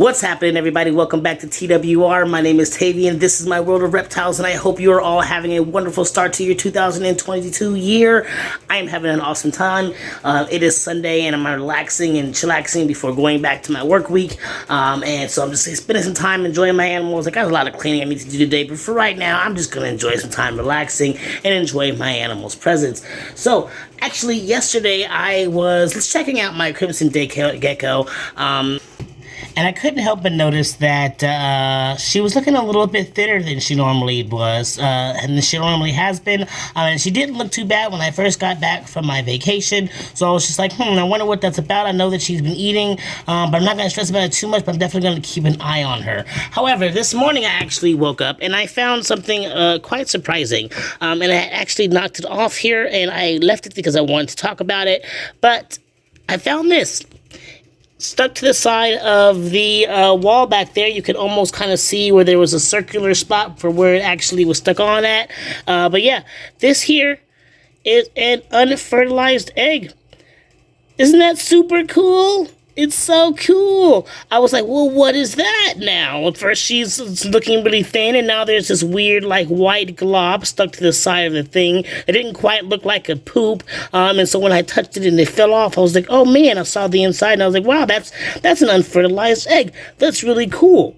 What's happening, everybody? Welcome back to TWR. My name is Tavian. This is my world of reptiles, and I hope you are all having a wonderful start to your 2022 year. I am having an awesome time. It is Sunday, and I'm relaxing and chillaxing before going back to my work week. And so I'm just spending some time enjoying my animals. I got a lot of cleaning I need to do today, but for right now, I'm just going to enjoy some time relaxing and enjoy my animals' presence. So, actually, yesterday I was checking out my Crimson Gecko. And I couldn't help but notice that she was looking a little bit thinner than she normally was, and she normally has been. And she didn't look too bad when I first got back from my vacation. So I was just like, I wonder what that's about. I know that she's been eating, but I'm not going to stress about it too much, but I'm definitely going to keep an eye on her. However, this morning I actually woke up and I found something quite surprising. And I actually knocked it off here, and I left it because I wanted to talk about it. But I found this. Stuck to the side of the wall back there. You could almost kind of see where there was a circular spot for where it actually was stuck on at. But yeah, this here is an unfertilized egg. Isn't that super cool? It's so cool. I was like, well, what is that now? At first, she's looking really thin, and now there's this weird, like, white glob stuck to the side of the thing. It didn't quite look like a poop, and so when I touched it and it fell off, I was like, oh, man, I saw the inside, and I was like, wow, that's an unfertilized egg. That's really cool.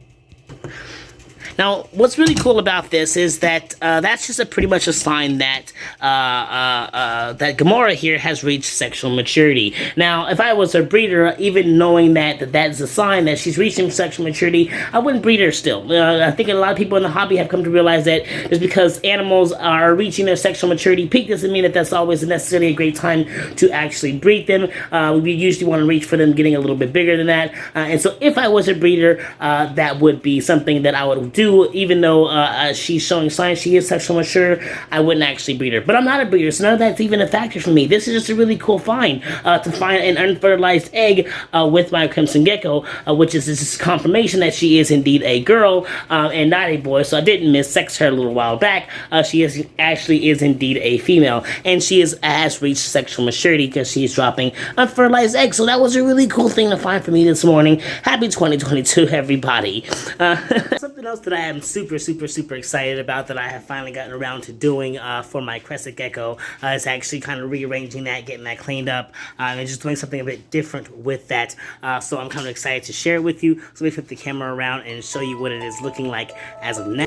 Now, what's really cool about this is that that's just pretty much a sign that that Gamora here has reached sexual maturity. Now, if I was a breeder, even knowing that is a sign that she's reaching sexual maturity, I wouldn't breed her still. I think a lot of people in the hobby have come to realize that just because animals are reaching their sexual maturity peak doesn't mean that that's always necessarily a great time to actually breed them. We usually want to reach for them getting a little bit bigger than that. And so if I was a breeder, that would be something that I would do. Even though she's showing signs she is sexually mature, I wouldn't actually breed her. But I'm not a breeder, so none of that's even a factor for me. This is just a really cool find, to find an unfertilized egg with my Crimson Gecko, which is this confirmation that she is indeed a girl and not a boy, so I didn't missex her a little while back. She actually is indeed a female, and she has reached sexual maturity because she's dropping unfertilized eggs, so that was a really cool thing to find for me this morning. Happy 2022, everybody. Something else that I am super excited about that I have finally gotten around to doing for my Crested Gecko is actually kind of rearranging that, getting that cleaned up, and just doing something a bit different with that. So I'm kind of excited to share it with you. So let me flip the camera around and show you what it is looking like as of now.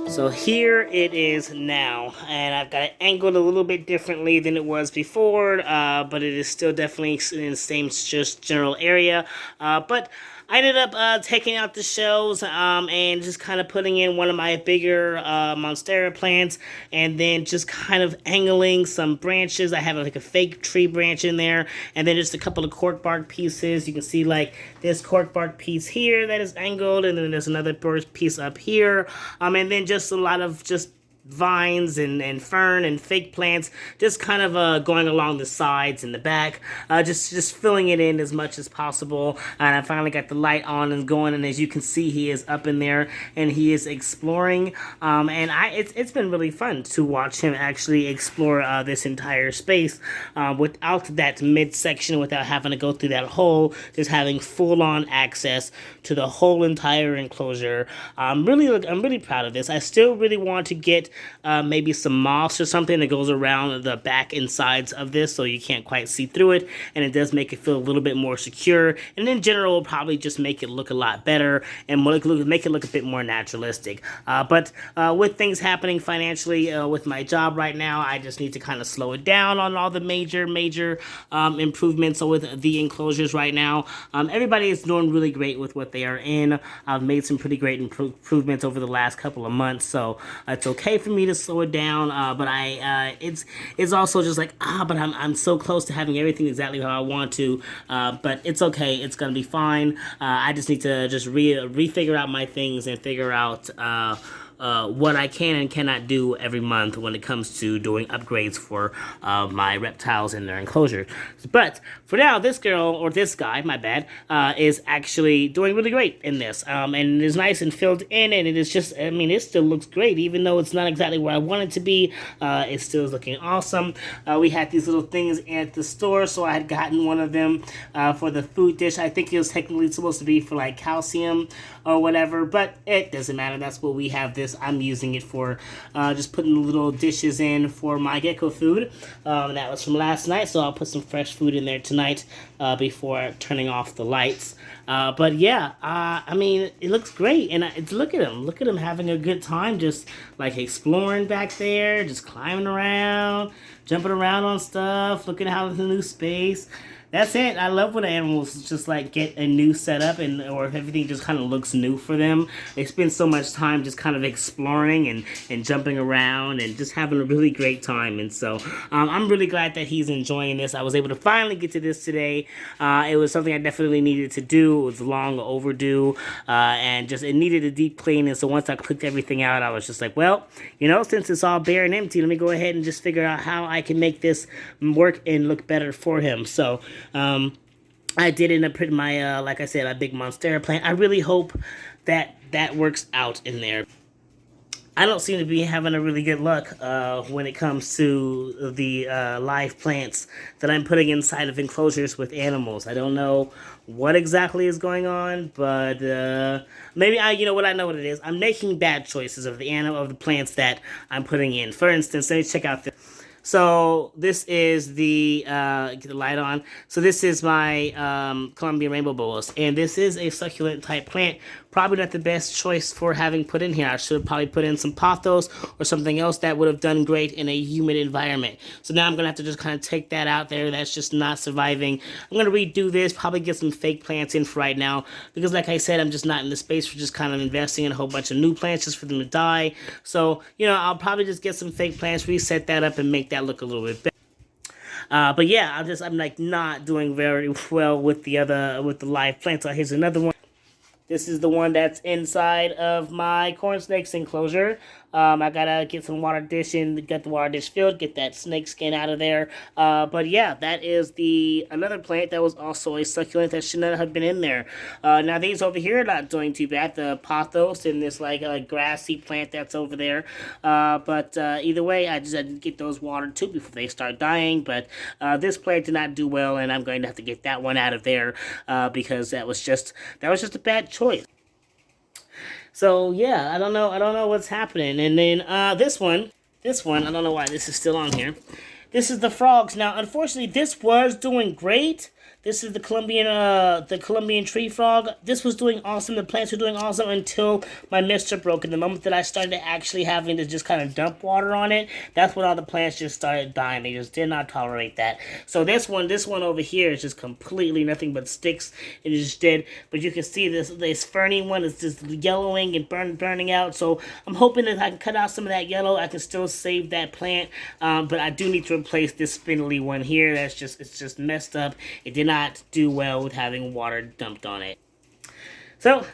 So here it is now, and I've got it angled a little bit differently than it was before, but it is still definitely in the same just general area. But I ended up taking out the shells and just kind of putting in one of my bigger Monstera plants, and then just kind of angling some branches. I have like a fake tree branch in there, and then just a couple of cork bark pieces. You can see like this cork bark piece here that is angled, and then there's another piece up here, and then just a lot of just vines and fern and fake plants just kind of going along the sides and the back, just filling it in as much as possible. And I finally got the light on and going, and as you can see, he is up in there and he is exploring, and it's been really fun to watch him actually explore this entire space without that midsection, without having to go through that hole, just having full-on access to the whole entire enclosure. I'm really proud of this. I still really want to get maybe some moss or something that goes around the back and sides of this, so you can't quite see through it, and it does make it feel a little bit more secure. And in general, will probably just make it look a lot better and make it look a bit more naturalistic. But with things happening financially with my job right now, I just need to kind of slow it down on all the major improvements. So with the enclosures right now, everybody is doing really great with what they are in. I've made some pretty great improvements over the last couple of months, so it's okay for me to slow it down. But it's also just like but I'm so close to having everything exactly how I want to. But it's okay. It's gonna be fine. I just need to just refigure out my things and figure out what I can and cannot do every month when it comes to doing upgrades for my reptiles in their enclosure. But for now, this girl, or this guy, my bad, is actually doing really great in this. And it is nice and filled in, and it is just, I mean, it still looks great, even though it's not exactly where I want it to be. It still is looking awesome. We had these little things at the store, so I had gotten one of them for the food dish. I think it was technically supposed to be for like calcium or whatever, but it doesn't matter. That's what we have this. I'm using it for just putting little dishes in for my gecko food. That was from last night, so I'll put some fresh food in there tonight before turning off the lights. But yeah, I mean, it looks great, and look at him having a good time, just like exploring back there, just climbing around, jumping around on stuff, looking out the new space. That's it. I love when animals just like get a new setup, or if everything just kind of looks new for them. They spend so much time just kind of exploring and jumping around and just having a really great time. And so I'm really glad that he's enjoying this. I was able to finally get to this today. It was something I definitely needed to do. It was long overdue, and just it needed a deep clean. And so once I clicked everything out, I was just like, well, since it's all bare and empty, let me go ahead and just figure out how I can make this work and look better for him. So I did end up putting my, like I said, my big Monstera plant. I really hope that that works out in there. I don't seem to be having a really good luck when it comes to the live plants that I'm putting inside of enclosures with animals. I don't know what exactly is going on, but maybe I know what it is. I'm making bad choices of the plants that I'm putting in. For instance, let me check out this. So this is the, get the light on. So this is my Colombian rainbow boas, and this is a succulent type plant. Probably not the best choice for having put in here. I should have probably put in some pothos or something else that would have done great in a humid environment. So now I'm going to have to just kind of take that out there. That's just not surviving. I'm going to redo this, probably get some fake plants in for right now, because like I said, I'm just not in the space for just kind of investing in a whole bunch of new plants just for them to die. So, I'll probably just get some fake plants, reset that up, and make that look a little bit better. But yeah, I'm like not doing very well with the live plants. Here's another one. This is the one that's inside of my corn snakes enclosure. I gotta get some water dish in, get the water dish filled, get that snake skin out of there. But yeah, that is another plant that was also a succulent that should not have been in there. Now these over here are not doing too bad. The pothos and this like grassy plant that's over there. But either way, I just had to get those watered too before they start dying. But this plant did not do well, and I'm going to have to get that one out of there because that was just a bad choice. So yeah, I don't know what's happening. And then this one, I don't know why this is still on here. This is the frogs. Now, unfortunately, this was doing great. This is the Colombian tree frog. This was doing awesome. The plants were doing awesome until my mixture broke. And the moment that I started actually having to just kind of dump water on it, that's when all the plants just started dying. They just did not tolerate that. So this one over here is just completely nothing but sticks. It is just dead. But you can see this ferny one is just yellowing and burning out. So I'm hoping that I can cut out some of that yellow. I can still save that plant. But I do need to replace this spindly one here. It's just messed up. It did not do well with having water dumped on it. So,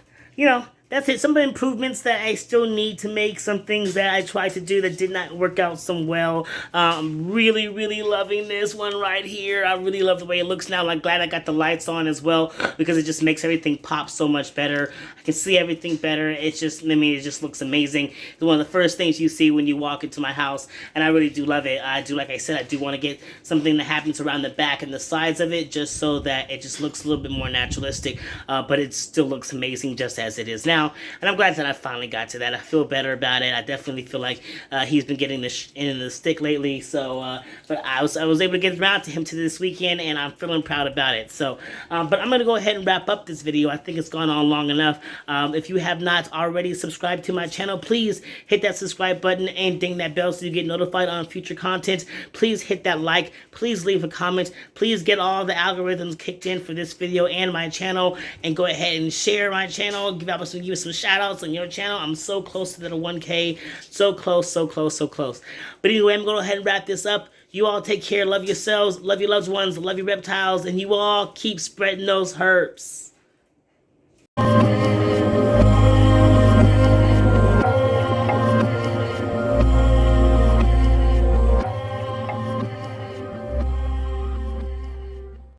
that's it. Some improvements that I still need to make. Some things that I tried to do that did not work out so well. I'm really, really loving this one right here. I really love the way it looks now. I'm glad I got the lights on as well, because it just makes everything pop so much better. I can see everything better. It just looks amazing. It's one of the first things you see when you walk into my house, and I really do love it. Like I said, I do want to get something that happens around the back and the sides of it, just so that it just looks a little bit more naturalistic, but it still looks amazing just as it is now. now, and I'm glad that I finally got to that. I feel better about it. I definitely feel like he's been getting in the stick lately. So, but I was able to get around to him to this weekend, and I'm feeling proud about it. So, but I'm gonna go ahead and wrap up this video. I think it's gone on long enough. If you have not already subscribed to my channel, please hit that subscribe button and ding that bell so you get notified on future content. Please hit that like. Please leave a comment. Please get all the algorithms kicked in for this video and my channel, and go ahead and share my channel. Give you some shout outs on your channel. I'm so close to the 1K. So close, so close, so close. But anyway, I'm going to go ahead and wrap this up. You all take care. Love yourselves. Love your loved ones. Love your reptiles. And you all keep spreading those herbs.